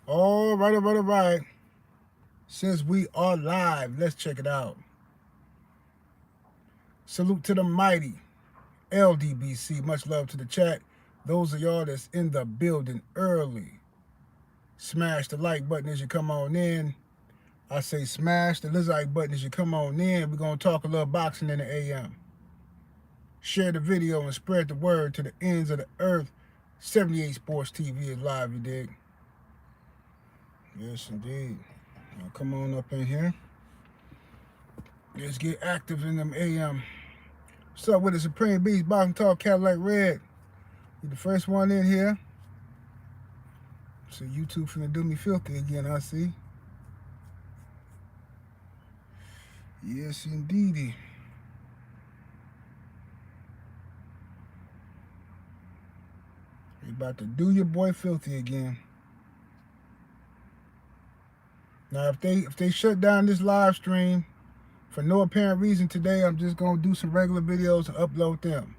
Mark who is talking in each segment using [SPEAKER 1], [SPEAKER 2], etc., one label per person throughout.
[SPEAKER 1] All right. Since we are live, let's check it out. Salute to the mighty ldbc. Much love to the chat. Those of y'all that's in the building early, smash the like button as you come on in. I say smash the like button as you come on in. We're going to talk a little boxing in the AM. Share the video and spread the word to the ends of the earth. 78 Sports TV is live, you dig? Yes, indeed. Now come on up in here. Let's get active in them AM. What's up with the Supreme Beast, Boxing Talk, Cadillac Red? You the first one in here. So YouTube finna do me filthy again, I see. Yes, indeedy. You about to do your boy filthy again. Now, if they shut down this live stream for no apparent reason today, I'm just gonna do some regular videos and upload them.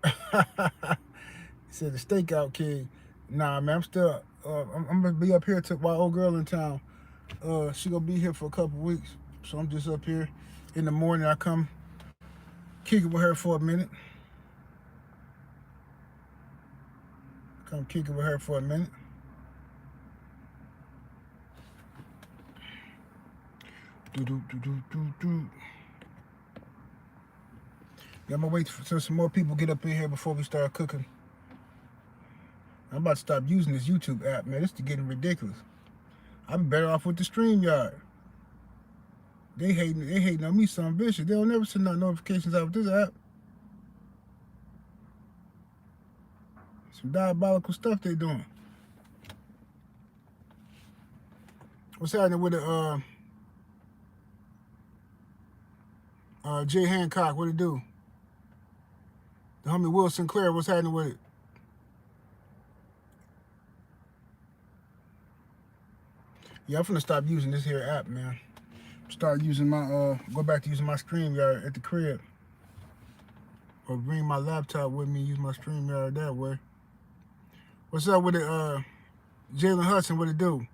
[SPEAKER 1] He said the stakeout kid. Nah, man, I'm still. I'm gonna be up here till my old girl in town. She gonna be here for a couple weeks, so I'm just up here. In the morning, I come kick it with her for a minute. Come kick it with her for a minute. Do. Yeah, I'm gonna wait till some more people get up in here before we start cooking. I'm about to stop using this YouTube app, man. This is getting ridiculous. I'd be better off with the StreamYard. They hating on me some vicious. They don't never send out notifications out of this app. Some diabolical stuff they doing. What's happening with the Jay Hancock? What it do? The homie Will Sinclair, what's happening with it? Yeah, I'm finna stop using this here app, man. Start using my go back to using my StreamYard at the crib. Or bring my laptop with me and use my StreamYard that way. What's up with it, Jalen Hudson, what it do?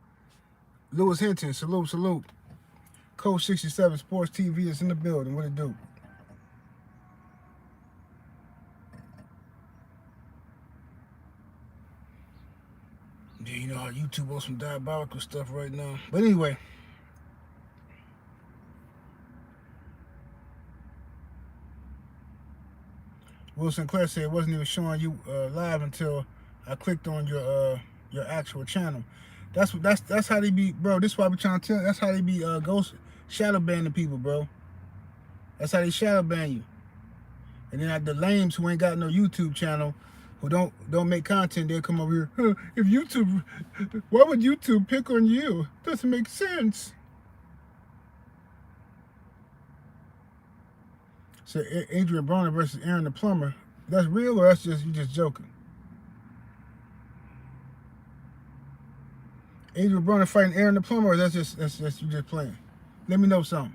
[SPEAKER 1] Lewis Hinton, salute. Code 67 Sports TV is in the building, what it do? Yeah, you know how YouTube on some diabolical stuff right now. But anyway. Will Sinclair said it wasn't even showing you live until I clicked on your actual channel. That's how they be, bro. This is why we trying to tell. That's how they be ghost shadow banning people, bro. That's how they shadow ban you. And then the lames who ain't got no YouTube channel, who don't make content, they'll come over here. Huh, if YouTube, why would YouTube pick on you? Doesn't make sense. So Adrian Broner versus Aaron the Plumber. That's real or that's just you just joking? Adrian Broner fighting Aaron the Plumber, or that's just you just playing? Let me know something.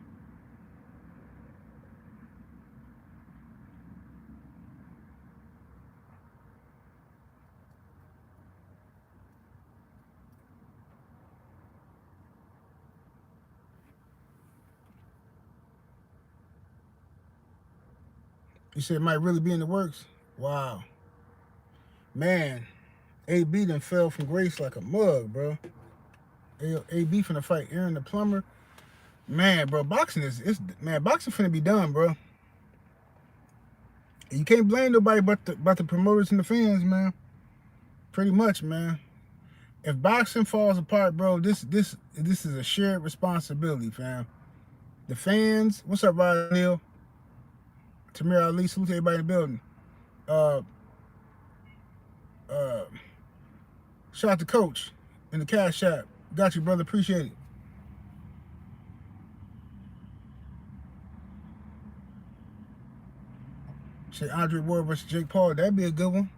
[SPEAKER 1] You said it might really be in the works? Wow. Man, AB done fell from grace like a mug, bro. AB finna fight Aaron the Plumber. Man, bro, boxing boxing finna be done, bro. And you can't blame nobody but the promoters and the fans, man. Pretty much, man. If boxing falls apart, bro, this is a shared responsibility, fam. The fans, what's up, Rod Neal? Tamir Ali, salute to everybody in the building. Shout out to Coach in the Cash App. Got you, brother. Appreciate it. Say Andre Ward versus Jake Paul. That'd be a good one.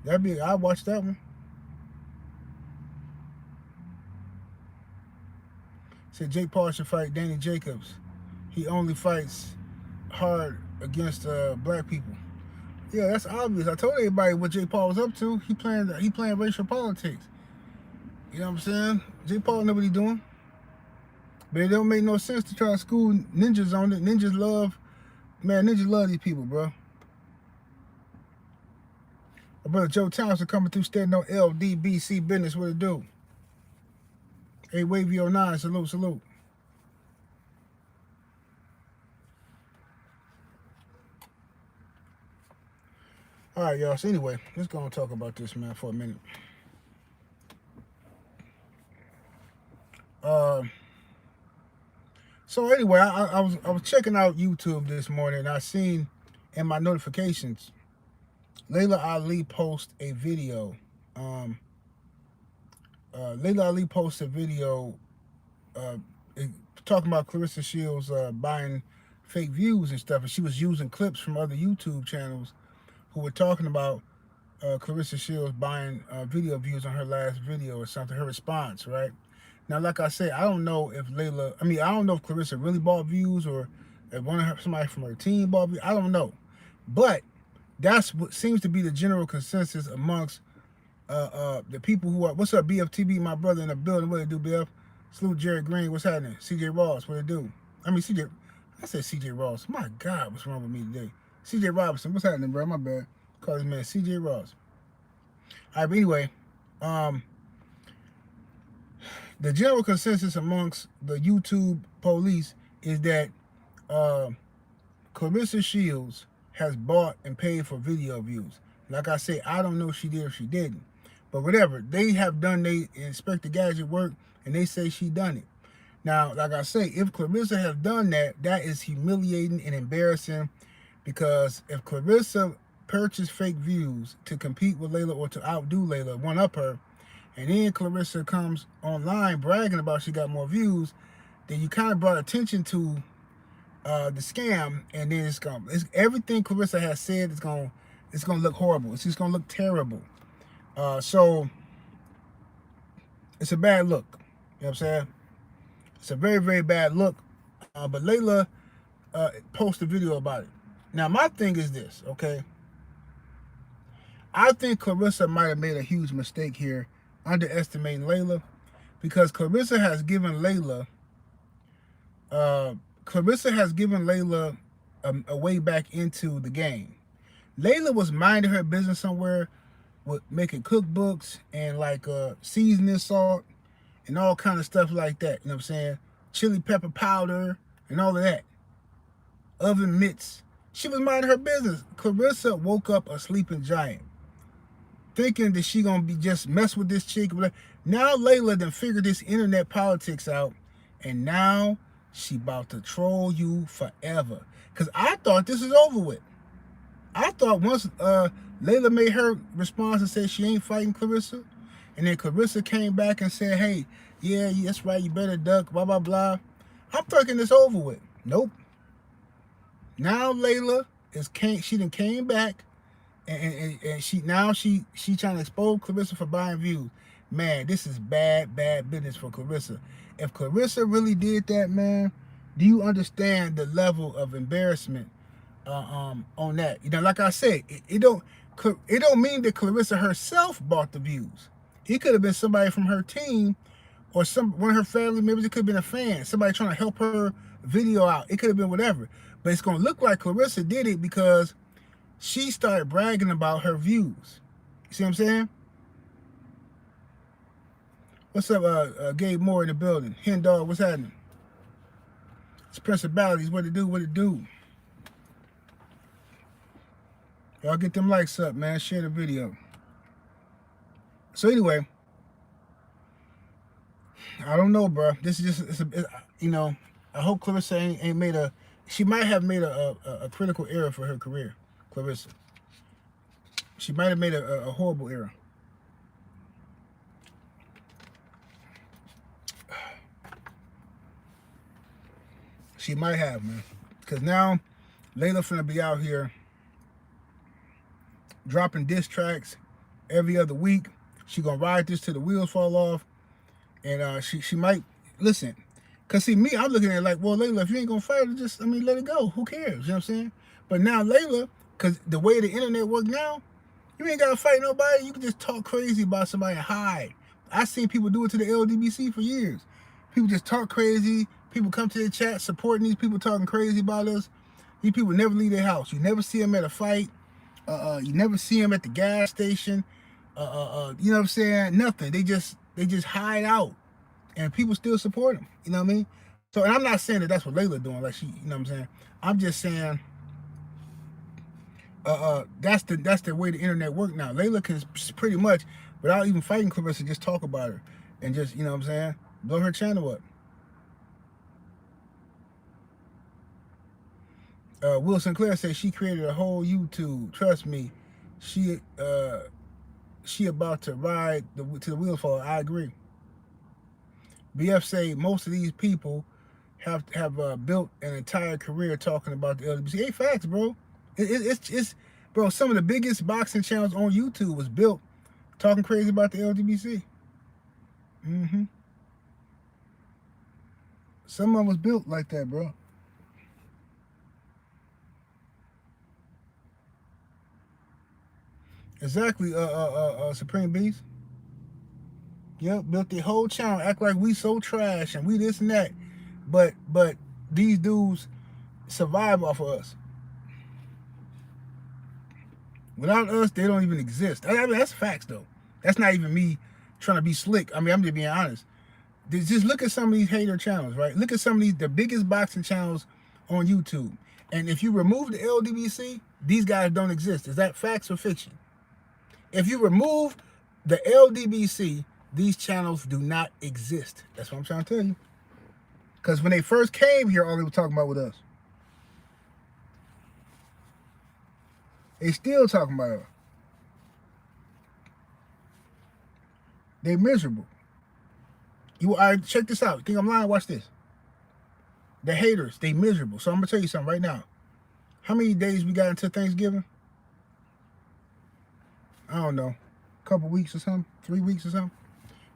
[SPEAKER 1] I'd watch that one. Said Jake Paul should fight Danny Jacobs. He only fights hard against black people. Yeah, that's obvious. I told everybody what Jay Paul was up to. He playing racial politics. You know what I'm saying? Jay Paul know what he doing. But it don't make no sense to try to school ninjas on it. Ninjas love these people, bro. My brother Joe Townsend coming through standing on ldbc business. What it do? Hey, Wavy 09, salute. All right, y'all. So anyway, let's go and talk about this, man, for a minute. So anyway, I was checking out YouTube this morning, and I seen in my notifications, Laila Ali post a video. Laila Ali posted a video uh, talking about Claressa Shields buying fake views and stuff, and she was using clips from other YouTube channels who were talking about Claressa Shields buying video views on her last video or something, her response, right? Now, like I said, I don't know if I don't know if Claressa really bought views or if somebody from her team bought views. I don't know. But that's what seems to be the general consensus amongst the people who are, what's up, BFTB, my brother in the building, what it do, BF? Salute Jerry Green, what's happening? CJ Ross, what it do? I said CJ Ross. My God, what's wrong with me today? CJ Robinson, what's happening, bro? My bad. Call this man CJ Ross. All right, but anyway, the general consensus amongst the YouTube police is that Claressa Shields has bought and paid for video views. Like I say, I don't know if she did or she didn't. But whatever, they have done their Inspector Gadget work, and they say she done it. Now, like I say, if Claressa has done that, that is humiliating and embarrassing, because if Claressa purchased fake views to compete with Laila or to outdo Laila, one up her, and then Claressa comes online bragging about she got more views, then you kind of brought attention to the scam, and then it's everything Claressa has said is gonna look horrible. It's just gonna look terrible. So it's a bad look. You know what I'm saying? It's a very, very bad look. But Laila posted a video about it. Now, my thing is this, okay? I think Claressa might have made a huge mistake here, underestimating Laila, because Claressa has given Laila a way back into the game. Laila was minding her business somewhere with making cookbooks and like seasoning salt and all kind of stuff like that. You know what I'm saying? Chili pepper powder and all of that. Oven mitts. She was minding her business. Claressa woke up a sleeping giant, thinking that she gonna be just mess with this chick. Now Laila done figured this internet politics out, and now she about to troll you forever. Cause I thought this was over with. I thought once Laila made her response and said she ain't fighting Claressa, and then Claressa came back and said, hey, yeah, that's right, you better duck, blah, blah, blah. I'm thinking this over with. Nope. Now Laila she done came back, and she trying to expose Claressa for buying views. Man, this is bad business for Claressa. If Claressa really did that, man, do you understand the level of embarrassment on that? You know, like I said, it don't mean that Claressa herself bought the views. It could have been somebody from her team or one of her family members. It could have been a fan, somebody trying to help her video out. It could have been whatever. But it's going to look like Claressa did it because she started bragging about her views. You see what I'm saying? What's up, Gabe Moore in the building? Hen Dog, what's happening? It's Principalities, what it do? Y'all get them likes up, man. Share the video. So anyway, I don't know, bro. This is just, you know, I hope Claressa ain't made she might have made a critical error for her career, Claressa. She might have made a horrible error. She might have, man. Because now, Laila finna be out here dropping diss tracks every other week. She gonna ride this till the wheels fall off. And she might, listen, Cause see me, I'm looking at it like, well, Laila, if you ain't gonna fight her, just let it go. Who cares? You know what I'm saying? But now Laila, cause the way the internet work now, you ain't gotta fight nobody. You can just talk crazy about somebody and hide. I seen people do it to the ldbc for years. People just talk crazy. People come to their chat supporting these people talking crazy about us. These people never leave their house. You never see them at a fight. You never see them at the gas station. You know what I'm saying? Nothing. They just hide out, and people still support them. You know what I mean? So, and I'm not saying that that's what Laila doing. Like she, you know what I'm saying? I'm just saying, that's the way the internet work now. Laila can pretty much, without even fighting Claressa, just talk about her and just, you know what I'm saying, blow her channel up. Will Sinclair says she created a whole YouTube. Trust me, she about to ride to the wheels fall. I agree. BF say most of these people have built an entire career talking about the ldbc. Hey, facts, bro. It's bro. Some of the biggest boxing channels on YouTube was built talking crazy about the ldbc. Some of them was built like that, bro. Exactly. Supreme Beast. Yep, built the whole channel, act like we so trash and we this and that, but these dudes survive off of us. Without us, they don't even exist. I mean, that's facts though. That's not even me trying to be slick. I mean, I'm just being honest. Just look at some of these hater channels, right? Look at some of the biggest boxing channels on YouTube. And if you remove the ldbc, these guys don't exist. Is that facts or fiction? If you remove the ldbc, these channels do not exist. That's what I'm trying to tell you. Because when they first came here, all they were talking about was us. They still talking about us. They miserable. All right, check this out. Think I'm lying? Watch this. The haters, they miserable. So I'm going to tell you something right now. How many days we got until Thanksgiving? I don't know. A couple weeks or something? 3 weeks or something?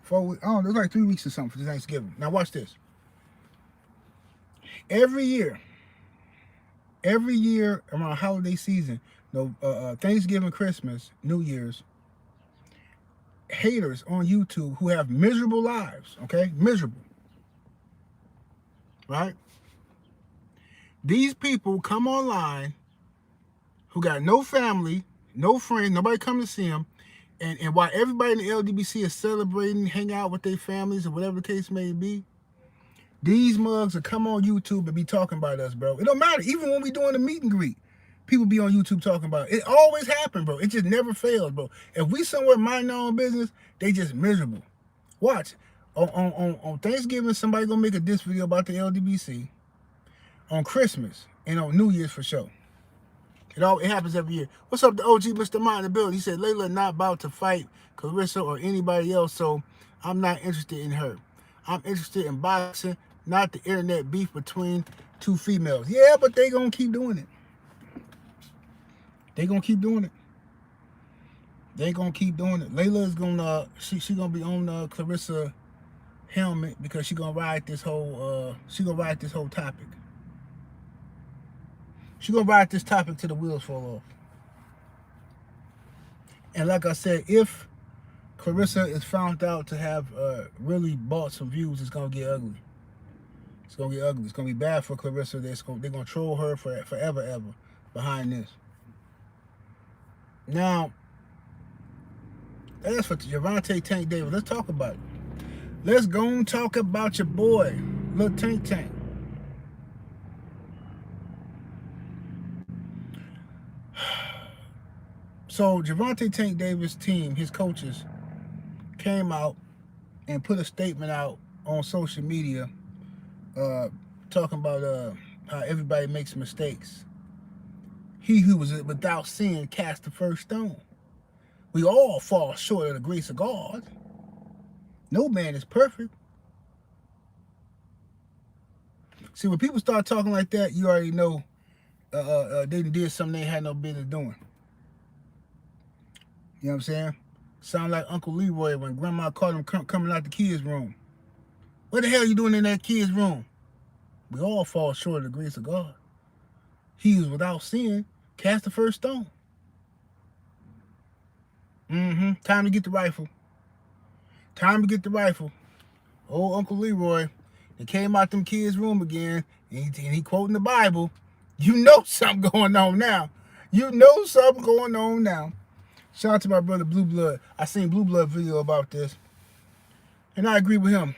[SPEAKER 1] 4 weeks? I don't know. It's like 3 weeks or something for Thanksgiving. Now watch this. Every year around holiday season, Thanksgiving, Christmas, New Year's, haters on YouTube who have miserable lives, okay? Miserable. Right? These people come online who got no family, no friends, nobody come to see them, and while everybody in the ldbc is celebrating, hang out with their families or whatever the case may be, these mugs will come on YouTube and be talking about us, bro. It don't matter. Even when we doing a meet and greet, people be on YouTube talking about it. It always happens, bro. It just never fails, bro. If we somewhere minding our own business, they just miserable. Watch. On Thanksgiving, somebody gonna make a diss video about the ldbc. On Christmas and on New Year's for sure. It happens every year. What's up, the OG Mr. Mind in the building? He said, Laila not about to fight Claressa or anybody else, so I'm not interested in her. I'm interested in boxing, not the internet beef between two females. Yeah, but they gonna keep doing it. They gonna keep doing it. They gonna keep doing it. Laila is gonna she gonna be on Claressa helmet because she gonna ride this whole topic. She gonna ride this topic till the wheels fall off. And like I said, if Claressa is found out to have really bought some views, it's gonna get ugly. It's gonna get ugly. It's gonna be bad for Claressa. They're gonna troll her forever ever behind this. Now, as for Gervonta Tank Davis, let's talk about it. Let's go and talk about your boy, Lil Tank. So Gervonta Tank Davis' team, his coaches, came out and put a statement out on social media talking about how everybody makes mistakes. He who was without sin cast the first stone. We all fall short of the grace of God. No man is perfect. See, when people start talking like that, you already know they did something they had no business doing. You know what I'm saying? Sound like Uncle Leroy when Grandma caught him coming out the kids' room. What the hell are you doing in that kid's room? We all fall short of the grace of God. He was without sin. Cast the first stone. Time to get the rifle. Time to get the rifle. Old Uncle Leroy, they came out them kids' room again, and he quoting the Bible. You know something going on now. You know something going on now. Shout out to my brother Blue Blood. I seen Blue Blood video about this, and I agree with him.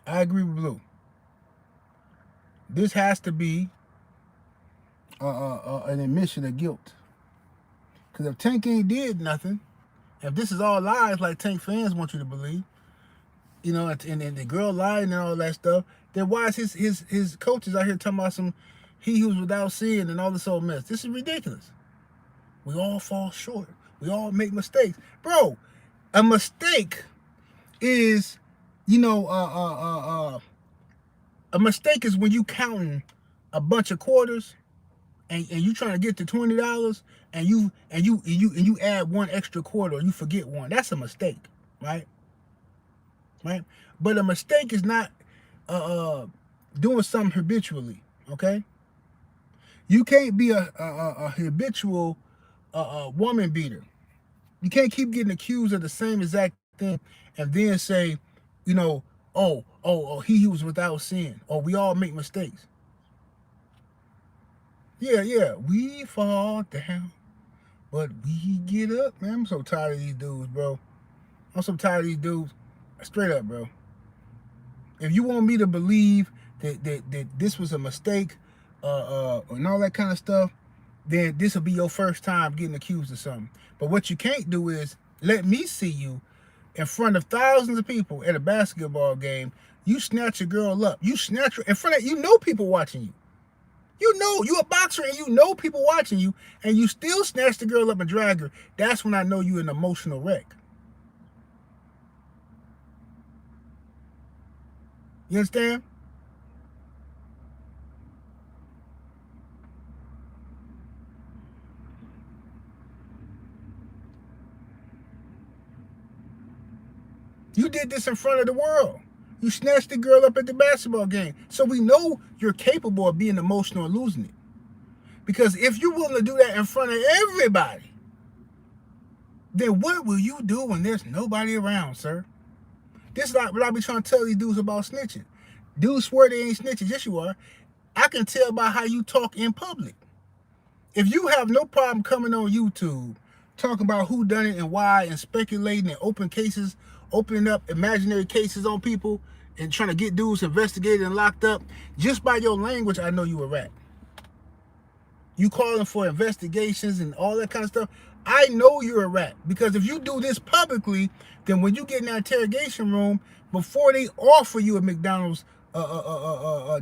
[SPEAKER 1] I agree with Blue. This has to be an admission of guilt. Because if Tank ain't did nothing, if this is all lies like Tank fans want you to believe, you know, and the girl lied and all that stuff, then why is his coaches out here talking about some he who was without sin and all this old mess? This is ridiculous. We all fall short. We all make mistakes. Bro, a mistake is, you know, a mistake is when you counting a bunch of quarters and you trying to get to $20 and you add one extra quarter or you forget one. That's a mistake, right? Right? But a mistake is not doing something habitually, okay? You can't be a habitual woman beater. You can't keep getting accused of the same exact thing and then say, you know, oh, he was without sin. Or we all make mistakes. Yeah, we fall down, but we get up, man. I'm so tired of these dudes, bro. I'm so tired of these dudes. Straight up, bro. If you want me to believe that this was a mistake, and all that kind of stuff, then this will be your first time getting accused of something. But what you can't do is let me see you in front of thousands of people at a basketball game. You snatch a girl up. You snatch her in front of, you know, people watching you. You know, you a boxer and you know people watching you, and you still snatch the girl up and drag her. That's when I know you an emotional wreck. You understand? You did this in front of the world. You snatched the girl up at the basketball game. So we know you're capable of being emotional and losing it. Because if you're willing to do that in front of everybody, then what will you do when there's nobody around, sir? This is like what I be trying to tell these dudes about snitching. Dudes swear they ain't snitching. Yes, you are. I can tell by how you talk in public. If you have no problem coming on YouTube, talking about who done it and why, and speculating and opening up imaginary cases on people and trying to get dudes investigated and locked up, just by your language, I know you a rat. You calling for investigations and all that kind of stuff, I know you're a rat. Because if you do this publicly, then when you get in that interrogation room, before they offer you a McDonald's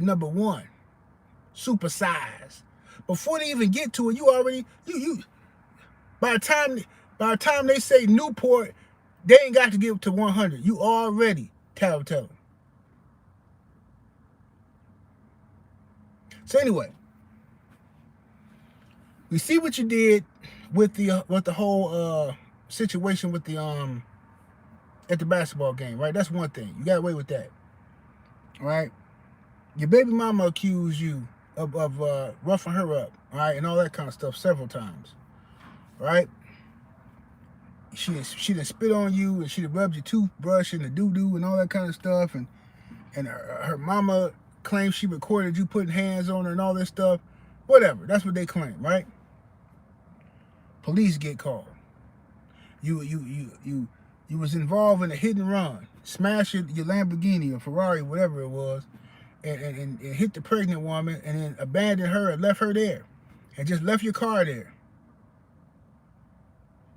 [SPEAKER 1] number one, super size, before they even get to it, you already, by the time they say Newport, they ain't got to get to 100. You already tattletale. So anyway, we see what you did with the whole situation with the at the basketball game, right? That's one thing. You got away with that, right? Your baby mama accused you of roughing her up, right, and all that kind of stuff several times, right? She done spit on you, and she done rubbed your toothbrush and the doo-doo and all that kind of stuff, and her mama claims she recorded you putting hands on her and all this stuff. Whatever, that's what they claim, right? Police get called. You was involved in a hit and run, smashed your Lamborghini or Ferrari, whatever it was, and hit the pregnant woman, and then abandoned her and left her there, and just left your car there.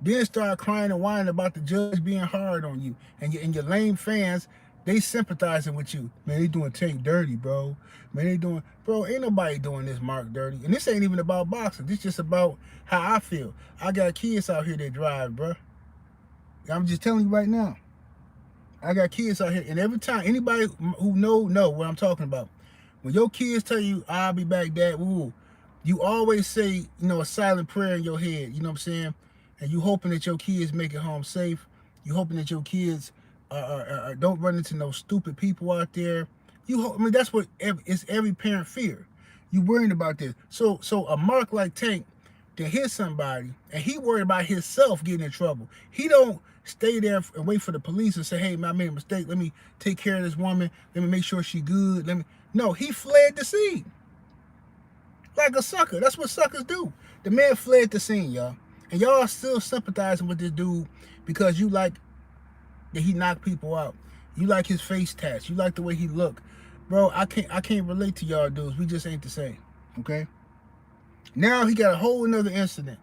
[SPEAKER 1] Then start crying and whining about the judge being hard on you, and your lame fans, they sympathizing with you. Man, they doing Tank dirty, bro. Man, they doing, bro, ain't nobody doing this Mark dirty. And this ain't even about boxing. This just about how I feel. I got kids out here that drive, bro. I'm just telling you right now. I got kids out here, and every time, anybody who know what I'm talking about. When your kids tell you, I'll be back, Dad, woo, you always say, you know, a silent prayer in your head, you know what I'm saying? And you hoping that your kids make it home safe. You hoping that your kids Don't run into no stupid people out there. I mean, that's what it's every parent fear. You worrying about this. So a mark like Tank to hit somebody, and he worried about himself getting in trouble. He don't stay there and wait for the police and say, "Hey, man, I made a mistake. Let me take care of this woman. Let me make sure she good. Let me." No, he fled the scene like a sucker. That's what suckers do. The man fled the scene, y'all, and y'all are still sympathizing with this dude because you like that he knocked people out. You like his face tats. You like the way he look. Bro, I can't relate to y'all dudes. We just ain't the same. Okay? Now he got a whole another incident.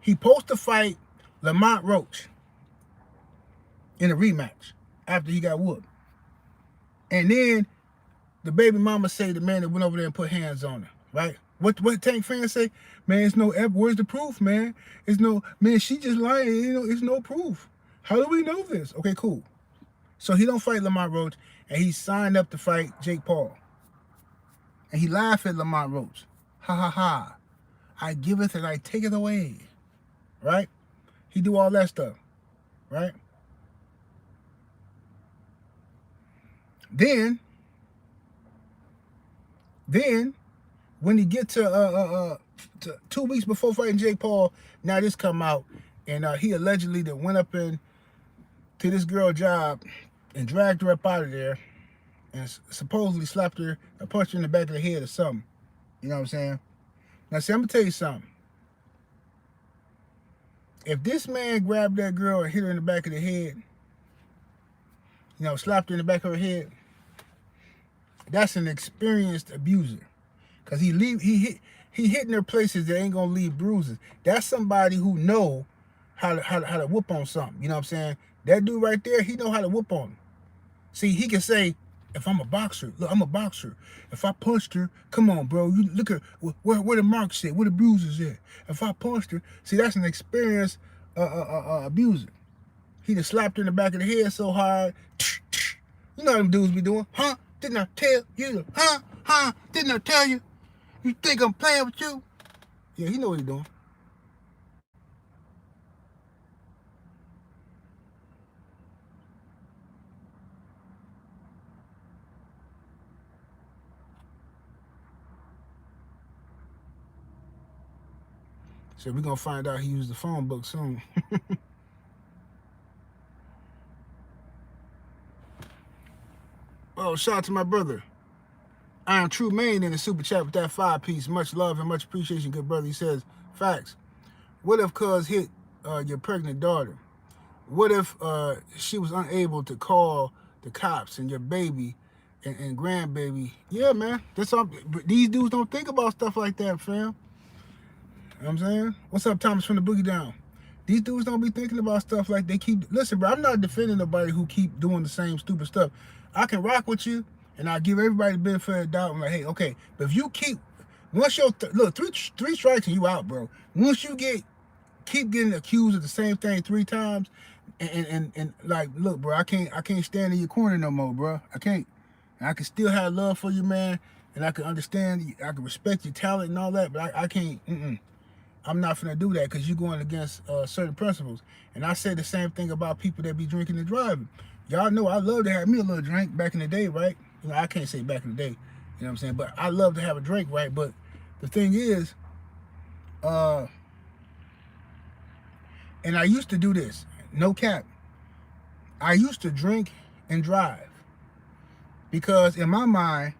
[SPEAKER 1] He supposed to fight Lamont Roach in a rematch after he got whooped. And then the baby mama say the man that went over there and put hands on her, right? What Tank fans say? Man, it's no evidence. Where's the proof, man? It's no, man, she just lying. You know, it's no proof. How do we know this? Okay, cool. So he don't fight Lamont Roach, and he signed up to fight Jake Paul. And he laughed at Lamont Roach. Ha ha ha. I giveth and I take it away. Right? He do all that stuff. Right? Then when he get to 2 weeks before fighting Jake Paul, now this come out, and he allegedly that went up in to this girl job and dragged her up out of there and supposedly slapped her, punched her in the back of the head or something. You know what I'm saying? Now, see, I'm going to tell you something. If this man grabbed that girl and hit her in the back of the head, you know, slapped her in the back of her head, that's an experienced abuser. Because he hitting her places that ain't going to leave bruises. That's somebody who know how to whoop on something. You know what I'm saying? That dude right there, he know how to whoop on him. See, he can say, if I'm a boxer, look, I'm a boxer. If I punched her, come on, bro. You look at where the marks at, where the bruises at. If I punched her, see, that's an experienced abuser. He just slapped her in the back of the head so hard. You know how them dudes be doing, huh? Didn't I tell you? Huh? Didn't I tell you? You think I'm playing with you? Yeah, he know what he's doing. So we're going to find out he used the phone book soon. Oh, shout out to my brother. I am True Main in the super chat with that 5-piece. Much love and much appreciation, good brother. He says, facts. What if cuz hit your pregnant daughter? What if she was unable to call the cops and your baby and grandbaby? Yeah, man. That's all. These dudes don't think about stuff like that, fam. You know what I'm saying? What's up, Thomas from the Boogie Down? These dudes don't be thinking about stuff like they keep. Listen, bro, I'm not defending nobody who keep doing the same stupid stuff. I can rock with you, and I give everybody the benefit of the doubt. I'm like, hey, okay, but if you keep, once your look, three strikes and you out, bro. Once you keep getting accused of the same thing 3 times, and like, look, bro, I can't stand in your corner no more, bro. I can't. And I can still have love for you, man, and I can understand, I can respect your talent and all that, but I can't. I'm not finna do that because you're going against certain principles. And I say the same thing about people that be drinking and driving. Y'all know I love to have me a little drink back in the day, right? You know, I can't say back in the day, you know what I'm saying? But I love to have a drink, right? But the thing is, and I used to do this, no cap. I used to drink and drive because in my mind,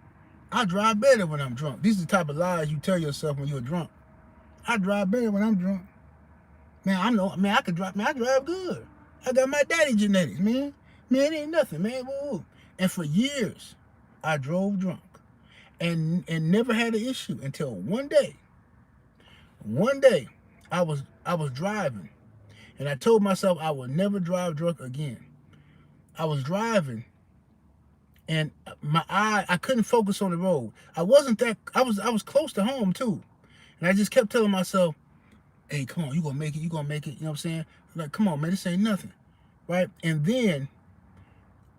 [SPEAKER 1] I drive better when I'm drunk. These are the type of lies you tell yourself when you're drunk. I drive better when I'm drunk. Man, I can drive. Man, I drive good. I got my daddy genetics, man. Man, it ain't nothing, man. Woo. And for years, I drove drunk and never had an issue until one day. One day, I was driving, and I told myself I would never drive drunk again. I was driving, and I couldn't focus on the road. I was close to home too. And I just kept telling myself, hey, come on, you gonna make it, you know what I'm saying? Like, come on, man, this ain't nothing, right? And then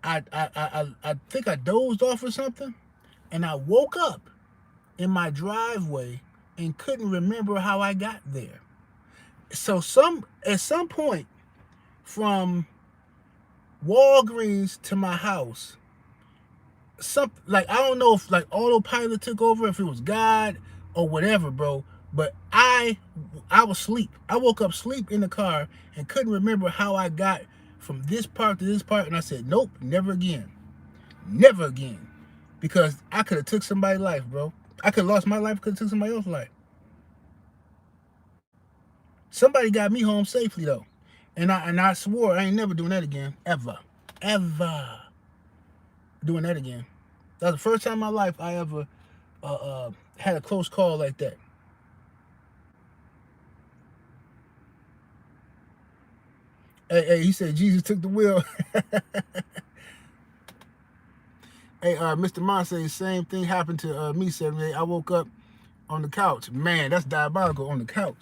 [SPEAKER 1] I think I dozed off or something, and I woke up in my driveway and couldn't remember how I got there. So at some point, from Walgreens to my house, something like, I don't know if like autopilot took over, if it was God or whatever, bro. But I was asleep. I woke up asleep in the car and couldn't remember how I got from this part to this part. And I said, nope, never again. Never again. Because I could have took somebody's life, bro. I could have lost my life, could have took somebody else's life. Somebody got me home safely though. And I swore I ain't never doing that again. Ever. Ever. Doing that again. That was the first time in my life I ever had a close call like that. Hey, he said Jesus took the wheel. Hey, Mr. Mon says same thing happened to me 7 days. I woke up on the couch. Man, that's diabolical, on the couch.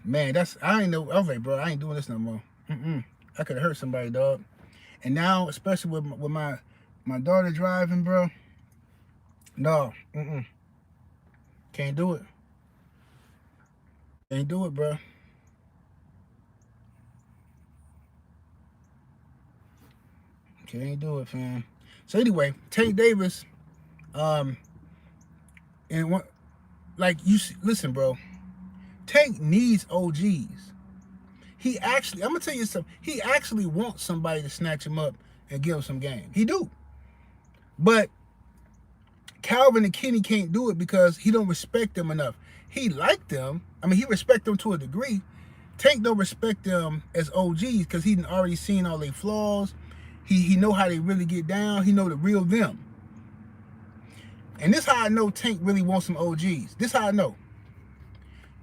[SPEAKER 1] Man, that's, I ain't know. Okay, bro, I ain't doing this no more. I could have hurt somebody, dog. And now, especially with my daughter driving, bro. No, can't do it. Can't do it, bro. Can't do it, fam. So anyway, Tank Davis, and what, like, you listen, bro. Tank needs OGs. He actually, I'm gonna tell you something. He actually wants somebody to snatch him up and give him some game. He do. But Calvin and Kenny can't do it because he don't respect them enough. He liked them. I mean, he respect them to a degree. Tank don't respect them as OGs because he already seen all their flaws. He know how they really get down. He know the real them. And this how I know Tank really wants some OGs. This how I know.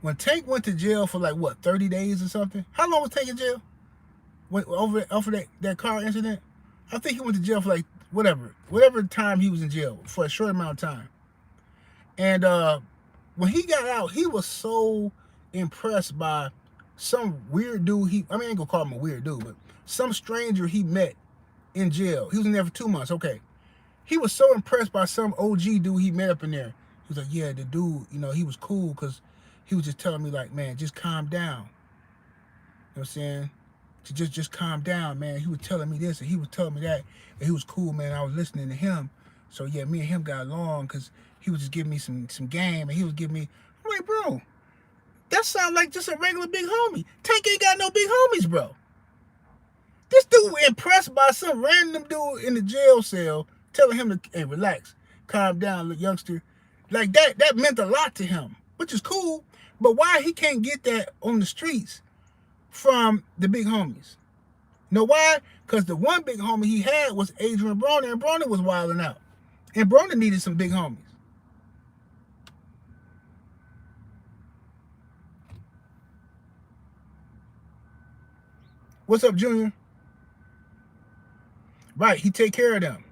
[SPEAKER 1] When Tank went to jail for like, what, 30 days or something? How long was Tank in jail? Over that car incident? I think he went to jail for like, whatever time he was in jail, for a short amount of time. And when he got out, he was so impressed by some weird dude. I ain't gonna call him a weird dude, but some stranger he met in jail. He was in there for 2 months. Okay. He was so impressed by some OG dude he met up in there. He was like, yeah, the dude, he was cool because he was just telling me, like, man, just calm down. You know what I'm saying? Just calm down, man. He was telling me this and he was telling me that. And he was cool, man. I was listening to him. So yeah, me and him got along because he was just giving me some game, and he was giving me, I'm like, bro, that sounds like just a regular big homie. Tank ain't got no big homies, bro. This dude impressed by some random dude in the jail cell telling him to, hey, relax, calm down, little youngster. Like that meant a lot to him, which is cool. But why he can't get that on the streets from the big homies? You know why? Because the one big homie he had was Adrian Broner, and Broner was wilding out. And Broner needed some big homies. What's up, Junior? Right, he take care of them.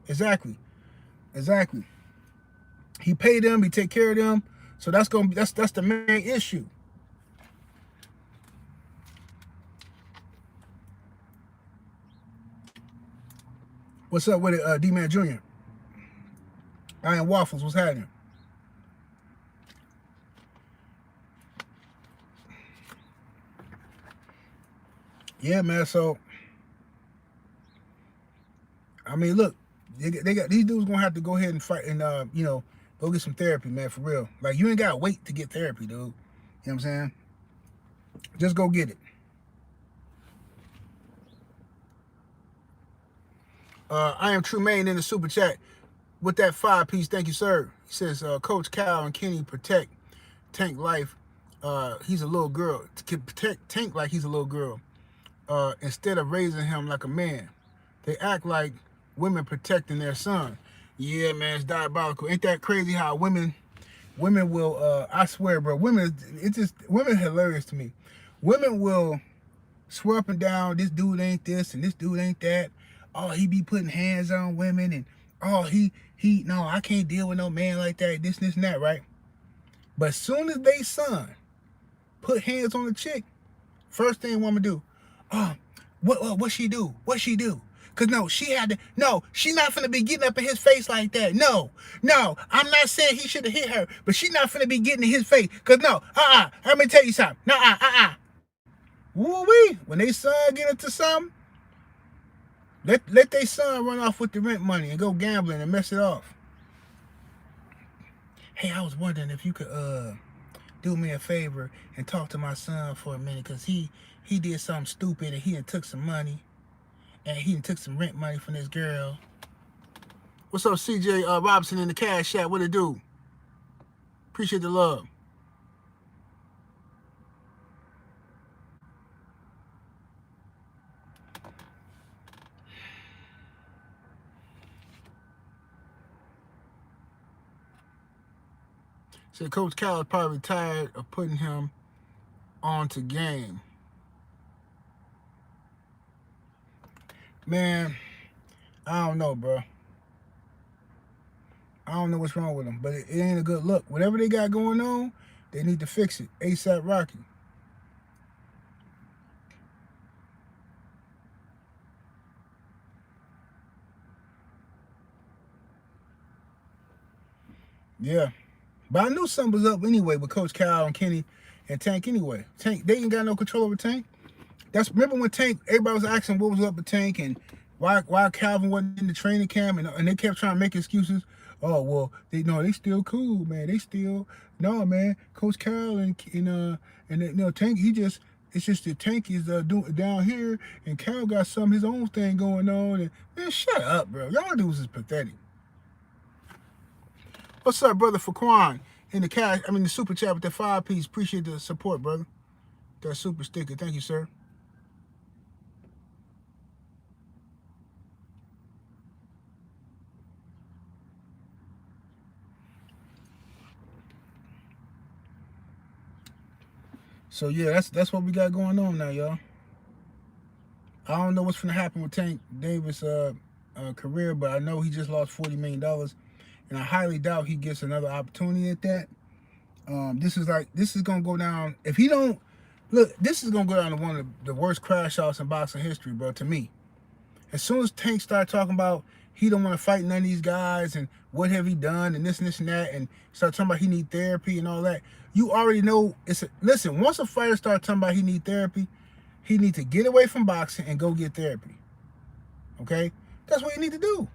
[SPEAKER 1] Exactly. He paid them, he take care of them. So that's the main issue. What's up with it, D-Man Jr.? Iron Waffles, what's happening? Yeah, man, so I mean, look, they got these dudes gonna have to go ahead and fight and go get some therapy, man, for real. Like, you ain't gotta wait to get therapy, dude. You know what I'm saying? Just go get it. I am Trumaine in the super chat with that 5-piece. Thank you, sir. He says, Coach Cal and Kenny protect Tank life. He's a little girl. To protect Tank like he's a little girl. Instead of raising him like a man. They act like women protecting their son. Yeah, man, it's diabolical. Ain't that crazy how women will, I swear, bro, women hilarious to me. Women will swear up and down, this dude ain't this and this dude ain't that. Oh, he be putting hands on women, and oh, no, I can't deal with no man like that, this and that, right? But as soon as they son put hands on the chick, first thing woman do, oh, what she do? What she do? Cause no, she not finna be getting up in his face like that. No, I'm not saying he should have hit her, but she not finna be getting in his face. Cause no, let me tell you something. No, Woo-wee. When they son get into something, let their son run off with the rent money and go gambling and mess it off. Hey, I was wondering if you could do me a favor and talk to my son for a minute, because he did something stupid and he done took some money, and he done took some rent money from this girl. What's up, CJ Robinson in the Cash App? What it do? Appreciate the love. So Coach Cal is probably tired of putting him onto game. Man, I don't know, bro. I don't know what's wrong with them, but it ain't a good look. Whatever they got going on, they need to fix it. ASAP Rocky. Yeah. But I knew something was up anyway with Coach Cal and Kenny and Tank anyway. Tank, they ain't got no control over Tank. Remember when Tank, everybody was asking what was up with Tank and why Calvin wasn't in the training camp, and they kept trying to make excuses. Oh, well, they still cool, man. They still, no, man. Coach Cal and Tank, it's just that Tank is doing down here, and Cal got his own thing going on. And man, shut up, bro. Y'all dudes is pathetic. What's up, brother Faquan? In the super chat with the 5-piece. Appreciate the support, brother. That super sticker. Thank you, sir. So yeah, that's what we got going on now, y'all. I don't know what's gonna happen with Tank Davis' career, but I know he just lost $40 million, and I highly doubt he gets another opportunity at that. This is gonna go down. If he don't look, this is gonna go down to one of the worst crash outs in boxing history, bro. To me, as soon as Tank started talking about he don't want to fight none of these guys and what have he done and this and that, and start talking about he need therapy and all that, you already know listen, once a fighter starts talking about he need therapy, he need to get away from boxing and go get therapy. Okay? That's what you need to do.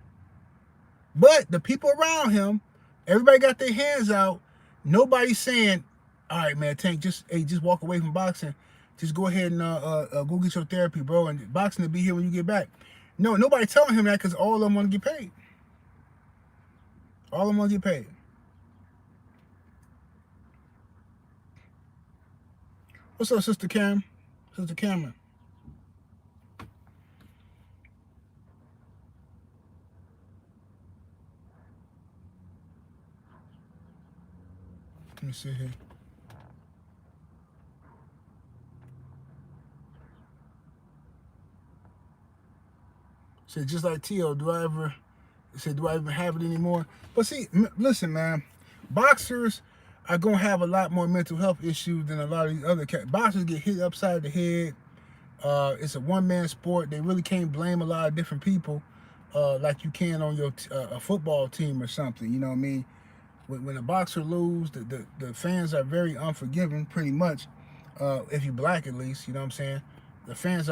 [SPEAKER 1] But the people around him, everybody got their hands out. Nobody's saying, all right, man, Tank, just walk away from boxing. Just go ahead and go get your therapy, bro, and boxing will be here when you get back. No, nobody telling him that, because all of them want to get paid. All of them want to get paid. What's up, Sister Cam? Sister Cameron. Let me see here. Said, just like T.O., do I even have it anymore? But see, listen, man, boxers are going to have a lot more mental health issues than a lot of these other cats. Boxers get hit upside the head. It's a one-man sport. They really can't blame a lot of different people like you can on your a football team or something. You know what I mean? When a boxer loses, the fans are very unforgiving, pretty much. If you're black, at least, you know what I'm saying? The fans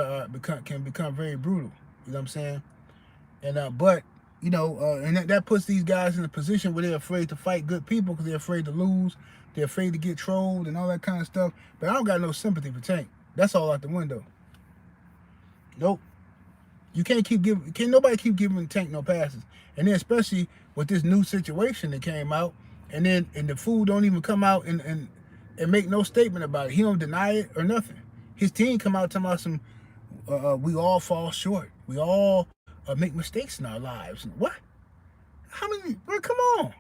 [SPEAKER 1] can become very brutal. You know what I'm saying? And but and that puts these guys in a position where they're afraid to fight good people because they're afraid to lose. They're afraid to get trolled and all that kind of stuff. But I don't got no sympathy for Tank. That's all out the window. Nope. You can't nobody keep giving Tank no passes. And then especially with this new situation that came out, and the fool don't even come out and make no statement about it. He don't deny it or nothing. His team come out talking about some we all fall short. We all make mistakes in our lives. What? How many? Bro, come on.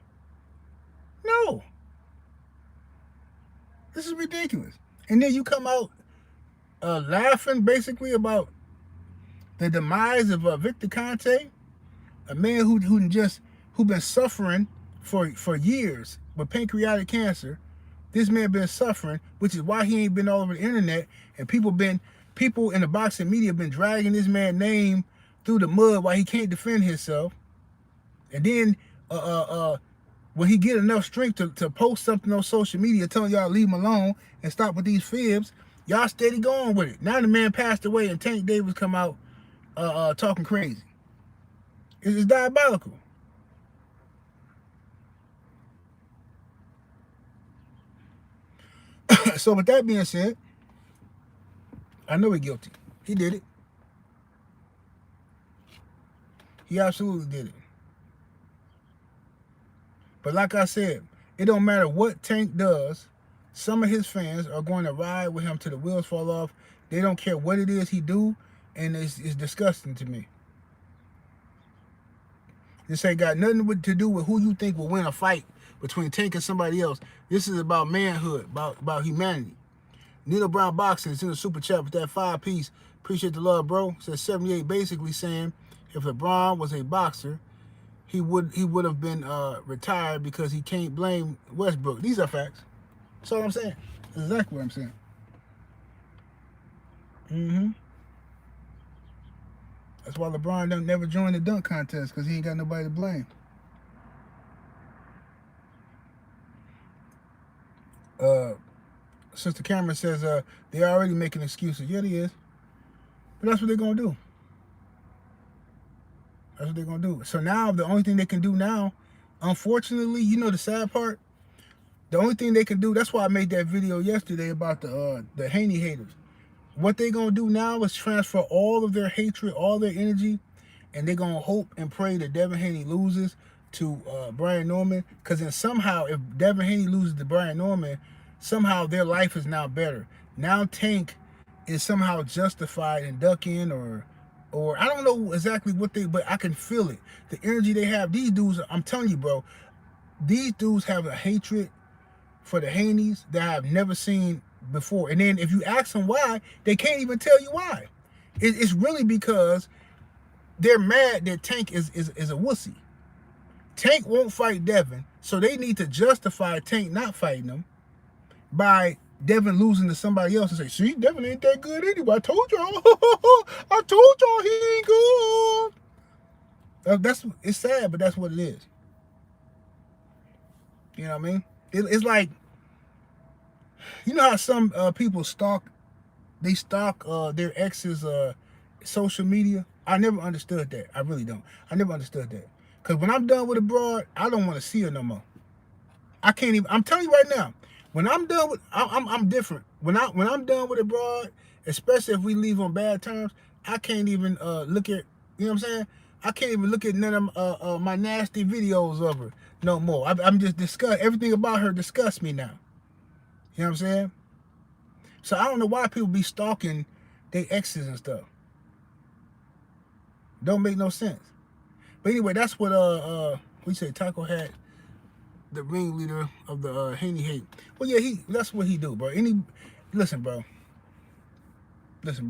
[SPEAKER 1] No. This is ridiculous. And then you come out laughing basically about the demise of Victor Conte, a man who been suffering for years with pancreatic cancer. This man been suffering, which is why he ain't been all over the internet, and people in the boxing media been dragging this man's name through the mud while he can't defend himself. And then when he get enough strength to post something on social media telling y'all leave him alone and stop with these fibs, Y'all steady going with it. Now the man passed away and Tank Davis come out talking crazy. It's diabolical. So with that being said, I know he's guilty. He did it. He absolutely did it. But like I said, it don't matter what Tank does. Some of his fans are going to ride with him till the wheels fall off. They don't care what it is he do, and it's disgusting to me. This ain't got nothing to do with who you think will win a fight between Tank and somebody else. This is about manhood, about humanity. Nino Brown Boxing is in the super chat with that 5-piece. Appreciate the love, bro. Says 78, basically saying if LeBron was a boxer, he would have been retired because he can't blame Westbrook. These are facts. That's all I'm saying. That's exactly what I'm saying. That's why LeBron never joined the dunk contest, because he ain't got nobody to blame. Sister Cameron says they're already making excuses. Yeah, they is. But that's what they're going to do. That's what they're going to do. So now the only thing they can do now, unfortunately, you know the sad part? The only thing they can do, that's why I made that video yesterday about the Haney haters. What they're going to do now is transfer all of their hatred, all their energy, and they're going to hope and pray that Devin Haney loses to Brian Norman. Because then somehow, if Devin Haney loses to Brian Norman, somehow their life is now better. Now Tank is somehow justified in ducking or I don't know exactly what but I can feel it. The energy they have. These dudes, I'm telling you, bro, these dudes have a hatred for the Haneys that I've never seen before. And then if you ask them why, they can't even tell you why. It's really because they're mad that Tank is a wussy. Tank won't fight Devin, so they need to justify Tank not fighting him by Devin losing to somebody else and say, see, Devin ain't that good anyway. I told y'all. I told y'all he ain't good. It's sad, but that's what it is. You know what I mean? It's like, you know how some people they stalk their ex's social media? I never understood that. I really don't. I never understood that. Because when I'm done with a broad, I don't want to see her no more. I can't even, I'm telling you right now, when I'm done with, I'm different. When I'm done with a broad, especially if we leave on bad terms, I can't even look at, you know what I'm saying? I can't even look at none of my nasty videos of her no more. I'm just disgusted. Everything about her disgusts me now. You know what I'm saying? So I don't know why people be stalking their exes and stuff. Don't make no sense. But anyway, that's what we say Taco had, the ringleader of the Haney hate. Well, yeah, that's what he do, bro. Listen, bro.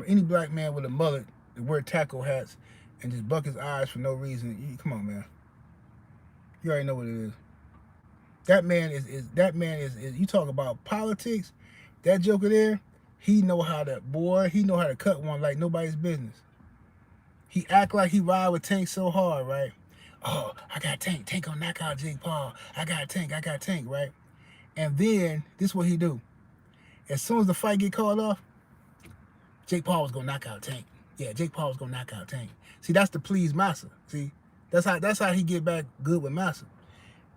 [SPEAKER 1] Any black man with a mullet that wear taco hats and just buck his eyes for no reason, come on, man. You already know what it is. That man is you talk about politics, that joker there, he know how to cut one like nobody's business. He act like he ride with Tank so hard, right? Oh, I got Tank. Tank gonna knock out Jake Paul. I got Tank, right? And then, this is what he do. As soon as the fight get called off, Jake Paul was gonna knock out Tank. Yeah, Jake Paul was gonna knock out Tank. See, that's to please Massa. See, that's how he get back good with Massa.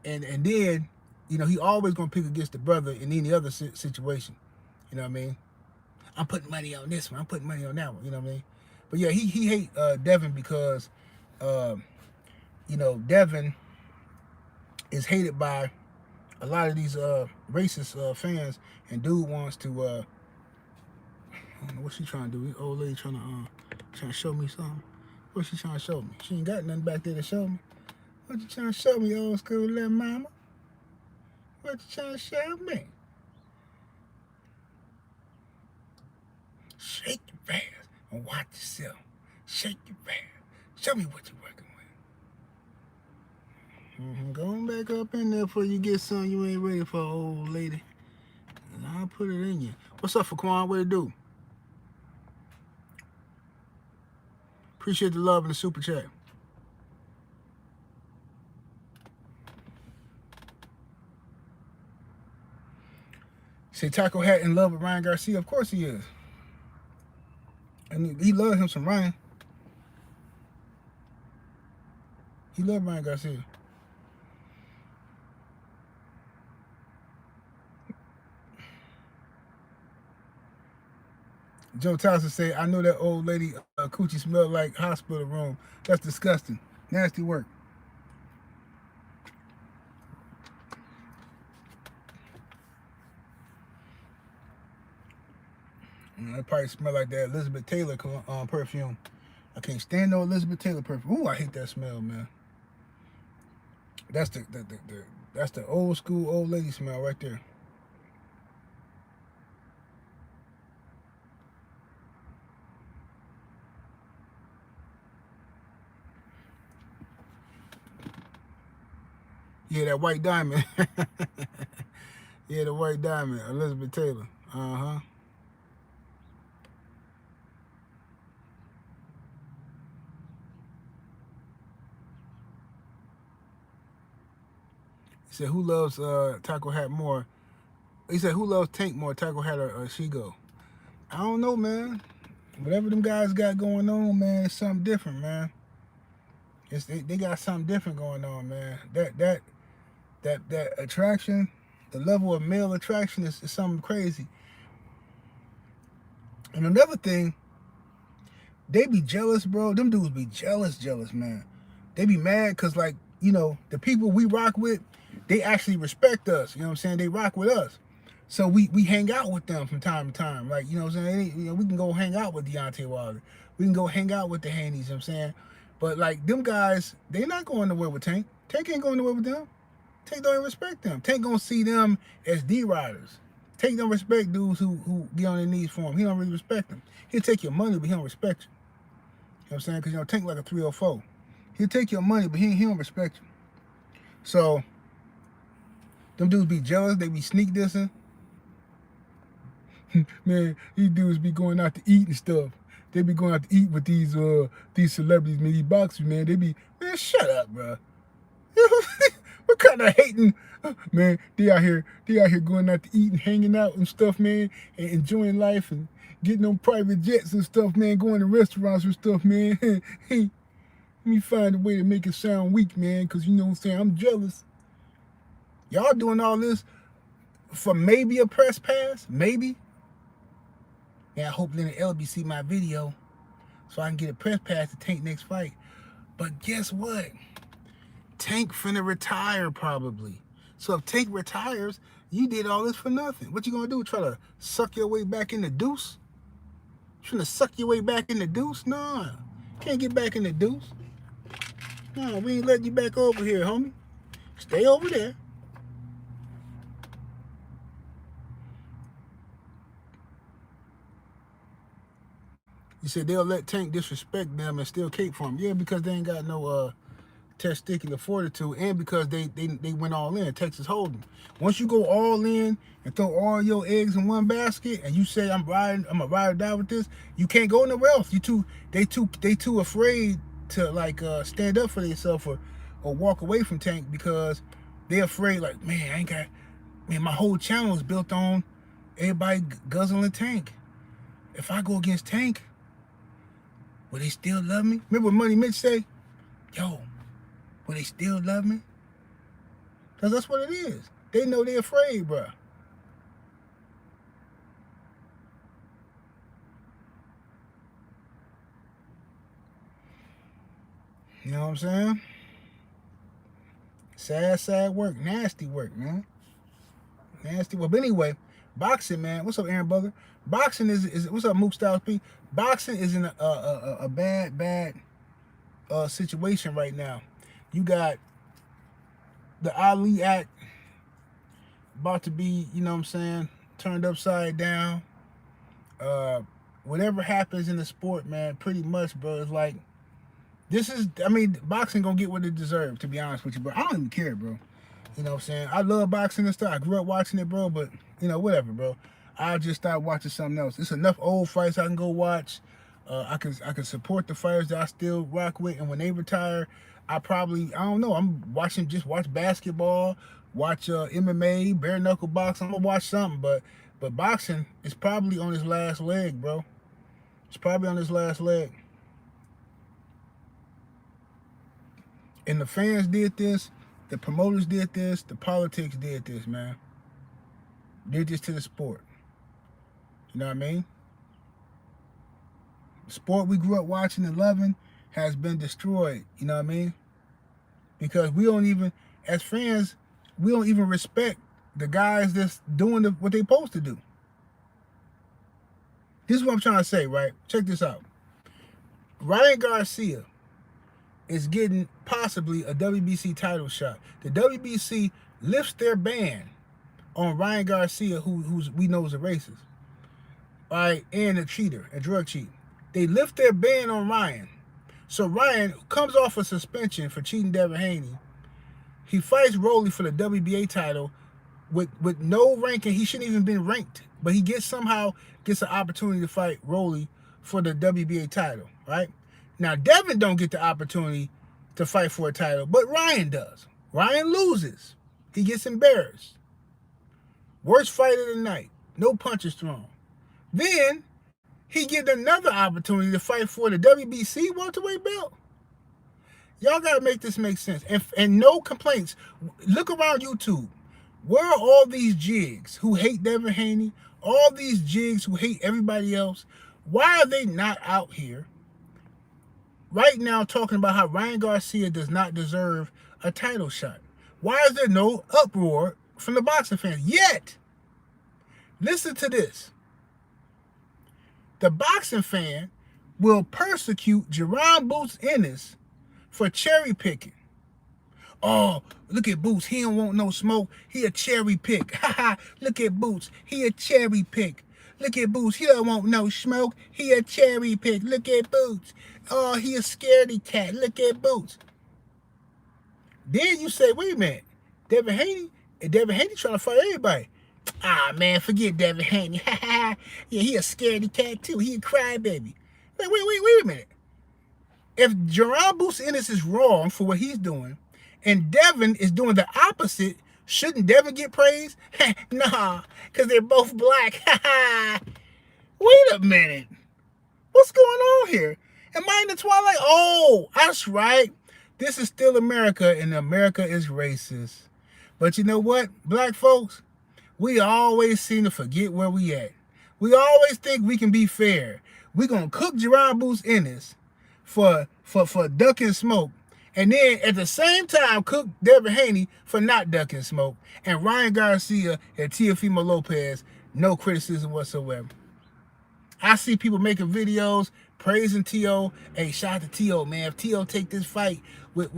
[SPEAKER 1] And then, you know, he always gonna pick against the brother in any other situation. You know what I mean? I'm putting money on this one. I'm putting money on that one. You know what I mean? But yeah, he hate Devin because, you know, Devin is hated by a lot of these racist fans, and dude wants to. I don't know what she trying to do. This old lady trying to show me something. What's she trying to show me? She ain't got nothing back there to show me. What you trying to show me, old school little mama? What you trying to show me? Shake your ass and watch yourself. Shake your ass. Show me what you're working with. Go on back up in there before you get something you ain't ready for, old lady. And I'll put it in you. What's up, Faquan? What it do? Appreciate the love and the super chat. Say Taco Hat in love with Ryan Garcia. Of course he is. And he loves him some Ryan. He loved Ryan Garcia. Joe Towson say, I know that old lady coochie smelled like hospital room. That's disgusting. Nasty work. It probably smell like that Elizabeth Taylor perfume. I can't stand no Elizabeth Taylor perfume. Ooh, I hate that smell, man. That's the old school old lady smell right there. Yeah, that white diamond. Yeah, the white diamond, Elizabeth Taylor. Uh-huh. He said, who loves Taco Hat more? He said, who loves Tank more, Taco Hat or Shigo? I don't know, man. Whatever them guys got going on, man, it's something different, man. They got something different going on, man. That attraction, the level of male attraction is something crazy. And another thing, they be jealous, bro. Them dudes be jealous, man. They be mad because, like, you know, the people we rock with, they actually respect us. You know what I'm saying? They rock with us. So we hang out with them from time to time. Like, you know what I'm saying? You know, we can go hang out with Deontay Wilder. We can go hang out with the Haney's, you know what I'm saying? But, like, them guys, they not going nowhere with Tank. Tank ain't going nowhere with them. Tank don't even respect them. Tank gonna see them as D-riders. Tank don't respect dudes who get on their knees for him. He don't really respect them. He'll take your money, but he don't respect you. You know what I'm saying? Because, you know, Tank like a 304. He'll take your money, but he don't respect you. So, them dudes be jealous. They be sneak dissing. Man, these dudes be going out to eat and stuff. They be going out to eat with these celebrities, man, these boxers, man. They be, man, shut up, bro. What kind of hating, man? They out here going out to eat and hanging out and stuff, man, and enjoying life and getting on private jets and stuff, man, going to restaurants and stuff, man. Hey, let me find a way to make it sound weak, man, because, you know what I'm saying, I'm jealous. Y'all doing all this for maybe a press pass? Maybe? Yeah, I hope Lenny LB see my video so I can get a press pass to Tank next fight. But guess what? Tank finna retire probably. So if Tank retires, you did all this for nothing. What you gonna do? Try to suck your way back in the deuce? Trying to suck your way back in the deuce? Nah. Can't get back in the deuce. Nah, we ain't letting you back over here, homie. Stay over there. You said they'll let Tank disrespect them and still cape for him. Yeah, because they ain't got no testicular fortitude, and because they went all in. Texas Hold'em. Once you go all in and throw all your eggs in one basket, and you say I'm a ride or die with this, you can't go nowhere else. They too afraid to like stand up for themselves or walk away from Tank because they're afraid. Like, man, my whole channel is built on everybody guzzling Tank. If I go against Tank, will they still love me? Remember what Money Mitch say? Yo, will they still love me? Because that's what it is. They know they're afraid, bro. You know what I'm saying? Sad work. Nasty work, man. Nasty work. But anyway, boxing, man. What's up, Aaron Bugger? Boxing is what's up, Mook Styles P? Boxing is in a bad situation right now. You got the Ali Act about to be, you know what I'm saying, turned upside down. Whatever happens in the sport, man, pretty much, bro, it's like, boxing gonna get what it deserves, to be honest with you, bro. I don't even care, bro. You know what I'm saying? I love boxing and stuff. I grew up watching it, bro, but, you know, whatever, bro. I'll just start watching something else. There's enough old fights I can go watch. I can support the fighters that I still rock with, and when they retire, I don't know, watch basketball, watch MMA, bare knuckle boxing. I'm gonna watch something, but But boxing is probably on his last leg, bro. It's probably on his last leg. And the fans did this, the promoters did this, the politics did this, man. Did this to the sport. You know what I mean? The sport we grew up watching and loving has been destroyed. You know what I mean? Because we don't even, as fans, we don't even respect the guys that's doing what they supposed to do. This is what I'm trying to say, right? Check this out. Ryan Garcia is getting possibly a WBC title shot. The WBC lifts their ban on Ryan Garcia, who's we know is a racist, all right, and a cheater, a drug cheat. They lift their ban on Ryan. So Ryan comes off a suspension for cheating Devin Haney. He fights Rolly for the WBA title with no ranking. He shouldn't even been ranked, but he somehow gets an opportunity to fight Rolly for the WBA title, right? Now, Devin don't get the opportunity to fight for a title, but Ryan does. Ryan loses. He gets embarrassed. Worst fight of the night. No punches thrown. Then he gets another opportunity to fight for the WBC welterweight belt. Y'all got to make this make sense. And no complaints. Look around YouTube. Where are all these jigs who hate Devin Haney? All these jigs who hate everybody else? Why are they not out here right now talking about how Ryan Garcia does not deserve a title shot? Why is there no uproar from the boxing fans yet? Listen to this. The boxing fan will persecute Jerron Boots Ennis for cherry picking. Oh, look at Boots. He don't want no smoke. He a cherry pick. Look at Boots. He a cherry pick. Look at Boots. He don't want no smoke. He a cherry pick. Look at Boots. Oh, he a scaredy cat. Look at Boots. Then you say, wait a minute. Devin Haney trying to fight everybody. Ah, man, forget Devin Haney. Yeah, he a scaredy cat too. He a crybaby. Wait a minute. If Jerron Boots Ennis is wrong for what he's doing, and Devin is doing the opposite, shouldn't Devin get praise? Nah, because they're both black. Wait a minute. What's going on here? Am I in the twilight? Oh, that's right. This is still America, and America is racist. But you know what, black folks? We always seem to forget where we at. We always think we can be fair. We're going to cook Jerron Boots Ennis for ducking smoke, and then at the same time cook Devin Haney for not ducking smoke, and Ryan Garcia and Teofimo Lopez, no criticism whatsoever. I see people making videos praising T.O. Hey, shout out to T.O., man. If T.O. take this fight with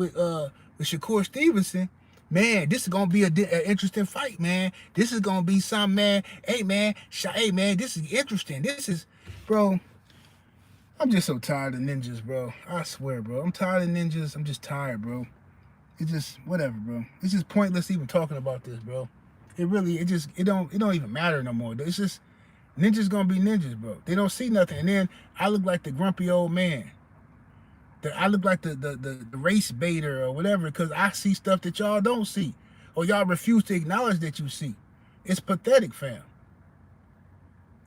[SPEAKER 1] Shakur Stevenson, man, this is going to be an interesting fight, man. This is going to be something, man. Hey, man, this is interesting. This is, bro, I'm just so tired of ninjas, bro. I swear, bro. I'm tired of ninjas. I'm just tired, bro. It's just, whatever, bro. It's just pointless even talking about this, bro. It don't even matter no more. It's just, ninjas gonna be ninjas, bro. They don't see nothing. And then I look like the grumpy old man. I look like the race baiter or whatever, because I see stuff that y'all don't see. Or y'all refuse to acknowledge that you see. It's pathetic, fam.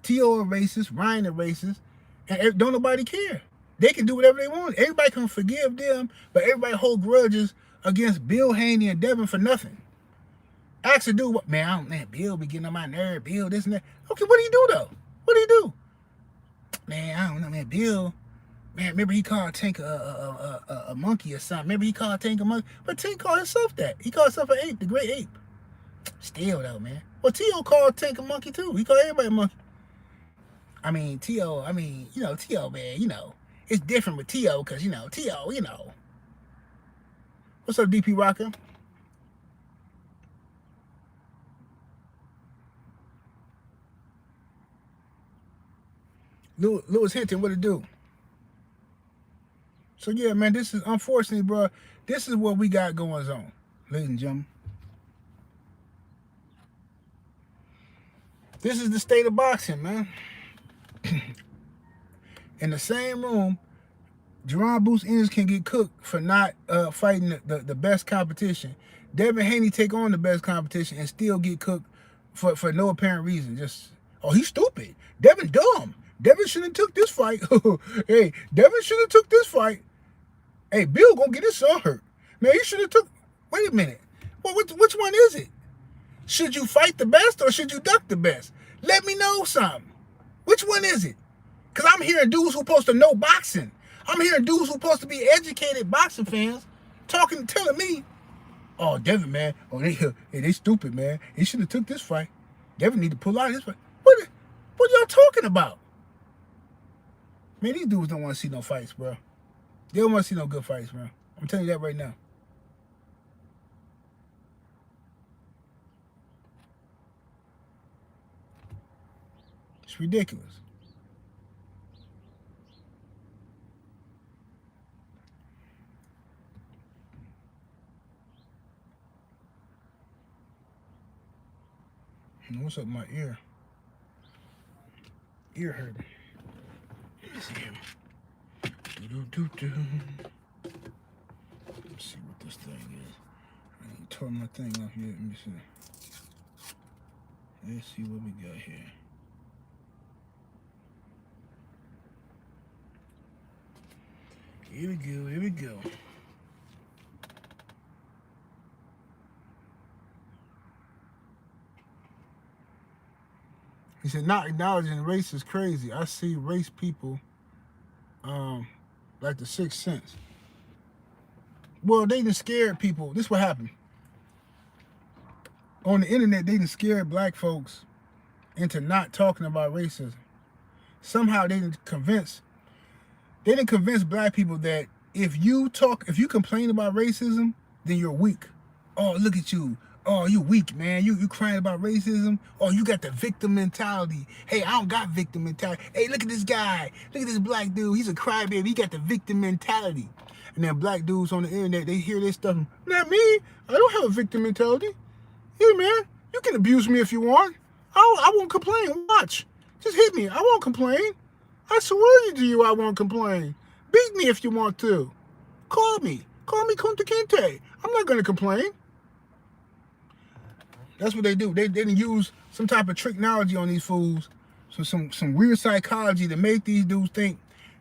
[SPEAKER 1] T.O. a racist, Ryan a racist, and don't nobody care. They can do whatever they want. Everybody can forgive them, but everybody hold grudges against Bill Haney and Devin for nothing. Ask a dude, man, Bill be getting on my nerve, Bill, this and that. Okay, what do you do, though? What do you do? Man, I don't know, man, Bill, man, remember he called Tank a monkey or something. Remember he called Tank a monkey? But Tank called himself that. He called himself an ape, the great ape. Still, though, man. Well, T.O. called Tank a monkey, too. He called everybody a monkey. I mean, T.O., T.O., man, it's different with T.O. because, T.O., What's up, DP Rocker? Lewis Hinton, what it do? So, yeah, man, this is, unfortunately, bro, this is what we got going on, ladies and gentlemen. This is the state of boxing, man. In the same room, Jerron Boots Ennis can get cooked for not fighting the best competition. Devin Haney take on the best competition and still get cooked for no apparent reason. Just Oh, he's stupid. Devin dumb. Devin shouldn't have took this fight. Hey, Devin should have took this fight. Hey, Bill gonna get his son hurt. Man, he should have took. Wait a minute. Well, which one is it? Should you fight the best or should you duck the best? Let me know something. Which one is it? Because I'm hearing dudes who supposed to know boxing. I'm hearing dudes who supposed to be educated boxing fans telling me, oh, Devin, man, oh, they stupid, man. He should have took this fight. Devin need to pull out of this fight. What y'all talking about? Man, these dudes don't want to see no fights, bro. They don't want to see no good fights, bro. I'm telling you that right now. It's ridiculous. What's up with my ear? Ear hurting. Let me see here. Let's see what this thing is. I ain't tore my thing off yet. Let me see. Let's see what we got here. Here we go. Here we go. He said, not acknowledging race is crazy. I see race people like the Sixth Sense. Well, they done scared people. This is what happened. On the internet, they done scared black folks into not talking about racism. Somehow they didn't convince black people that if you complain about racism, then you're weak. Oh, look at you. Oh, you weak, man. You crying about racism? Oh, you got the victim mentality. Hey, I don't got victim mentality. Hey, look at this guy. Look at this black dude. He's a crybaby. He got the victim mentality. And then black dudes on the internet, they hear this stuff. Not me. I don't have a victim mentality. Hey, man, you can abuse me if you want. I won't complain. Watch. Just hit me. I won't complain. I swear to you, I won't complain. Beat me if you want to. Call me. Call me Kunta Kinte. I'm not going to complain. That's what they do. They didn't use some type of technology on these fools. So some weird psychology to make these dudes think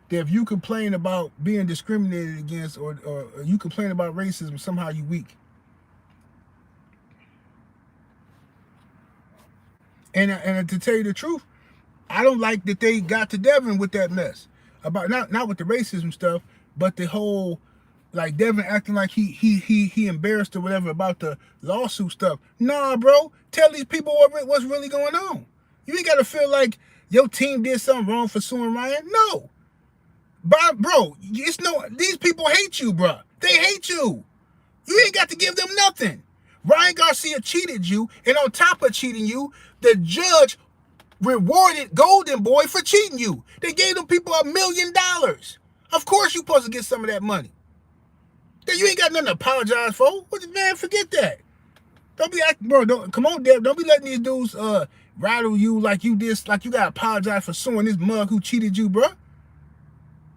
[SPEAKER 1] that if you complain about being discriminated against or you complain about racism, somehow you weak. And to tell you the truth, I don't like that they got to Devin with that mess. About not with the racism stuff, but the whole like Devin acting like he embarrassed or whatever about the lawsuit stuff. Nah, bro. Tell these people what's really going on. You ain't gotta feel like your team did something wrong for suing Ryan. No. Bro, these people hate you, bro. They hate you. You ain't got to give them nothing. Ryan Garcia cheated you, and on top of cheating you, the judge rewarded Golden Boy for cheating you. They gave them people $1 million. Of course you supposed to get some of that money. You ain't got nothing to apologize for. Man, forget that. Don't be acting, bro. Come on, Deb. Don't be letting these dudes rattle you like you gotta apologize for suing this mug who cheated you, bro.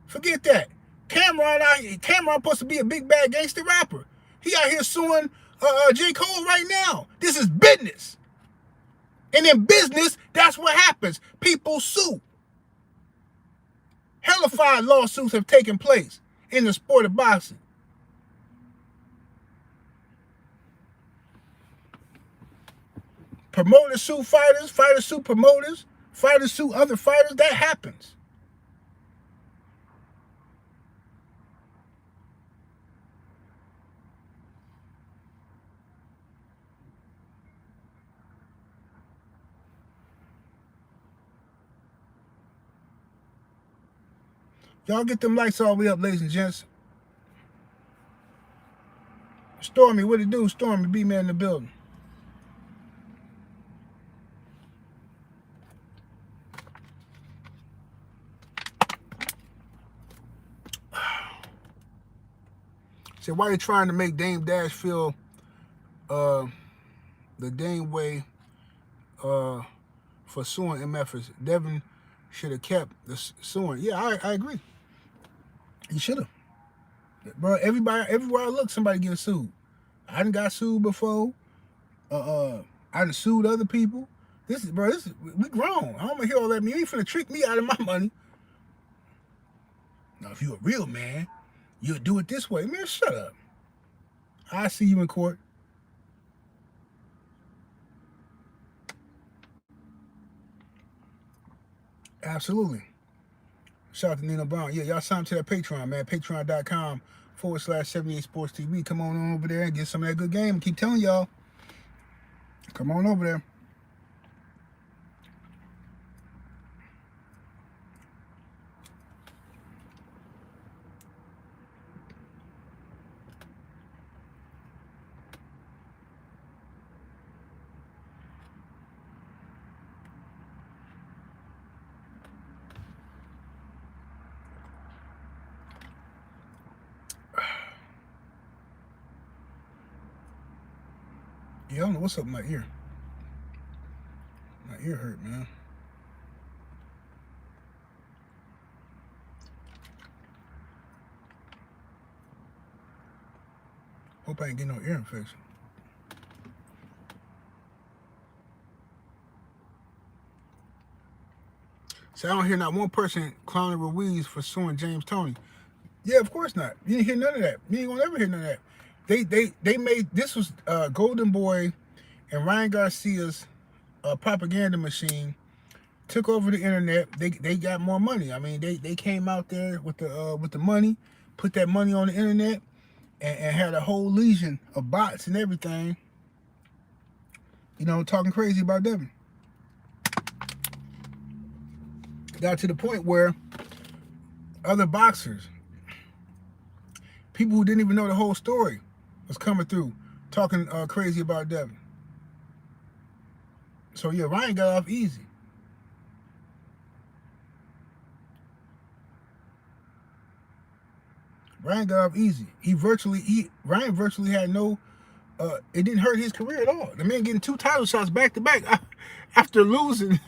[SPEAKER 1] Forget that. Cameron supposed to be a big bad gangster rapper. He out here suing J. Cole right now. This is business. And in business, that's what happens. People sue. Hellified lawsuits have taken place in the sport of boxing. Promoters sue fighters, fighters sue promoters, fighters sue other fighters. That happens. Y'all get them lights all the way up, ladies and gents. Stormy, what it do? Stormy, B-Man in the building. So why you trying to make Dame Dash feel the Dame way for suing MFers? Devin should have kept the suing. Yeah, I agree. He should have. Bro, everywhere I look, somebody getting sued. I done got sued before. I done sued other people. This is, bro, we grown. I don't want to hear all that. You ain't finna trick me out of my money. Now, if you a real man, you'll do it this way. Man, shut up. I see you in court. Absolutely. Shout out to Nina Brown. Yeah, y'all sign up to that Patreon, man. Patreon.com/78 Sports TV. Come on over there and get some of that good game. Keep telling y'all. Come on over there. Yeah, I don't know what's up with my ear. My ear hurt, man. Hope I ain't getting no ear infection. So I don't hear not one person clowning Ruiz for suing James Toney. Yeah, of course not. You didn't hear none of that. You ain't gonna ever hear none of that. They made this was Golden Boy and Ryan Garcia's propaganda machine. Took over the internet. They got more money. I mean, they came out there with the money, put that money on the internet, and had a whole legion of bots and everything. You know, talking crazy about Devin. Got to the point where other boxers, people who didn't even know the whole story, was coming through talking crazy about Devin. So yeah, Ryan got off easy. Ryan got off easy. Ryan virtually had no. It didn't hurt his career at all. The man getting 2 title shots back to back after losing.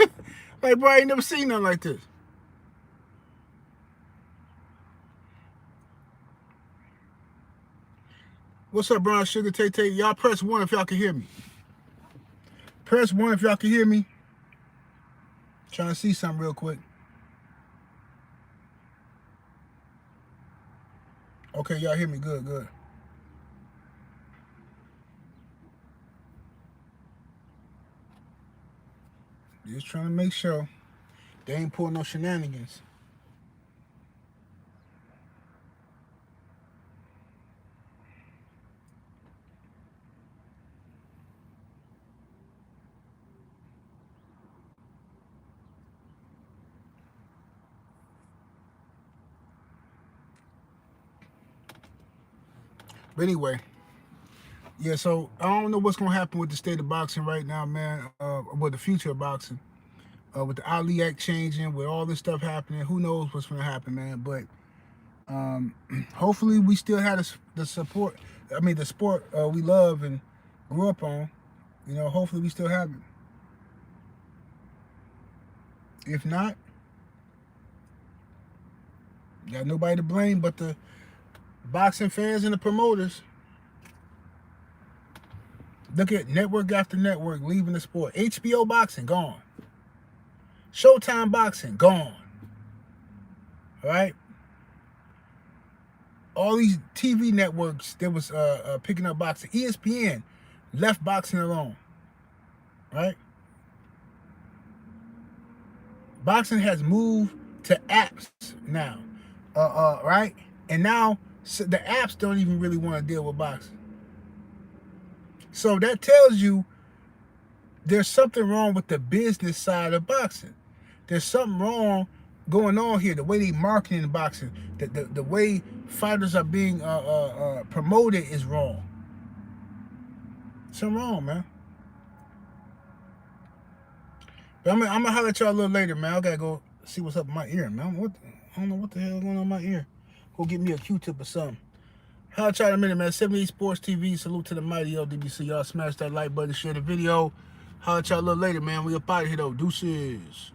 [SPEAKER 1] Like, bro, I ain't never seen nothing like this. What's up, Brown Sugar Tay? Y'all press 1 if y'all can hear me. Press 1 if y'all can hear me. Trying to see something real quick. Okay, y'all hear me. Good. Just trying to make sure they ain't pulling no shenanigans. But anyway, yeah, so I don't know what's going to happen with the state of boxing right now, man, with the future of boxing. With the Ali Act changing, with all this stuff happening, who knows what's going to happen, man. But hopefully we still have the support, the sport we love and grew up on. You know, hopefully we still have it. If not, got nobody to blame but the boxing fans and the promoters. Look at network after network leaving the sport. HBO boxing, gone. Showtime boxing, gone. All right? All these TV networks that was picking up boxing. ESPN left boxing alone. Right? Boxing has moved to apps now. Right? And now the apps don't even really want to deal with boxing. So that tells you there's something wrong with the business side of boxing. There's something wrong going on here. The way they marketing boxing, the way fighters are being promoted is wrong. Something wrong, man. But I'm gonna holler at y'all a little later, man. I gotta go see what's up in my ear, man. I don't know what the hell is going on in my ear. Go get me a Q-tip or something. Holla at y'all in a minute, man. 78 Sports TV. Salute to the mighty ldbc. Y'all smash that like button, share the video. Holla at y'all a little later, man. We up out of here, though. Deuces.